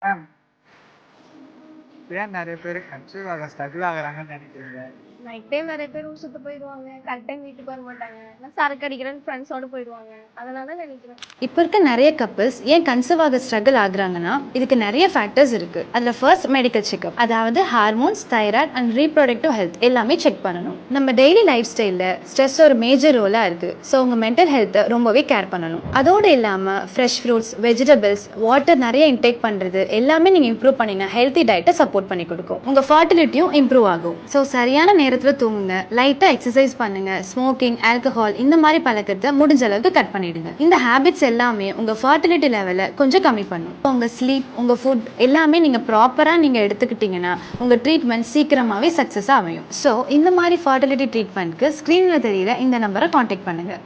Ma'am, ஏன் நெறைய பேரு கன்சீவ் ஆக ஸ்ட்ரகிள் ஆகுறாங்கன்னு நெனைக்கிறீங்க? நைட் டைம் நிறைய பேர் ஊர் சுத்த போயிடுவாங்க. கரெக்ட் டைம் வீட்டுக்கு வர மாட்டாங்க. இல்ல சரக்கு அடிக்கிறேன்னு ஃப்ரெண்ட்ஸோட போயிடுவாங்க. அதனால நினைக்கிறேன். இப்போ இருக்க நிறைய கப்பிள்ஸ் ஏன் கன்சீவ் ஆக ஸ்ட்ரகிள் ஆகுறாங்கன்னா இதுக்கு நிறைய ஃபேக்டர்ஸ் இருக்கு. அதில் ஃபர்ஸ்ட் மெடிக்கல் செக்அப், அதாவது hormones, thyroid and reproductive health எல்லாமே செக் பண்ணணும். நம்ம டெய்லி லைஃப் ஸ்டைலில் ஸ்ட்ரெஸ் ஒரு மேஜர் ரோலாக இருக்குது. ஸோ உங்கள் மென்டல் ஹெல்த்தை ரொம்பவே கேர் பண்ணணும். அதோடு இல்லாமல் ஃப்ரெஷ் ஃப்ரூட்ஸ், வெஜிடபிள்ஸ், வாட்டர் நிறைய இன்டேக் பண்ணுறது எல்லாமே நீங்கள் இம்ப்ரூவ் பண்ணிங்கன்னா ஹெல்த்தி டயட்டை சப்போர்ட் பண்ணி கொடுக்கும். உங்கள் ஃபர்டிலிட்டியும் இம்ப்ரூவ் ஆகும். ஸோ சரியான நேரத்தில் தூங்குங்க, லைட்டாக எக்ஸசைஸ் பண்ணுங்க, ஸ்மோக்கிங், ஆல்கஹால் இந்த மாதிரி பழக்கத்தை முடிஞ்ச அளவுக்கு கட் பண்ணிடுங்க. இந்த ஹேபிட்ஸ் எல்லாமே உங்கள் ஃபர்டிலிட்டி லெவலை கொஞ்சம் கம்மி பண்ணும். உங்கள் ஸ்லீப், உங்கள் ஃபுட் எல்லாமே நீங்கள் ப்ராப்பராக நீங்கள் எடுத்துக்கிட்டிங்கன்னா உங்கள் ட்ரீட்மெண்ட் சீக்கிரமாகவே சக்ஸஸாக அமையும். ஸோ இந்த மாதிரி ஃபர்டிலிட்டி ட்ரீட்மெண்ட்க்கு ஸ்க்ரீனில் தெரியிற இந்த நம்பரை காண்டாக்ட் பண்ணுங்கள்.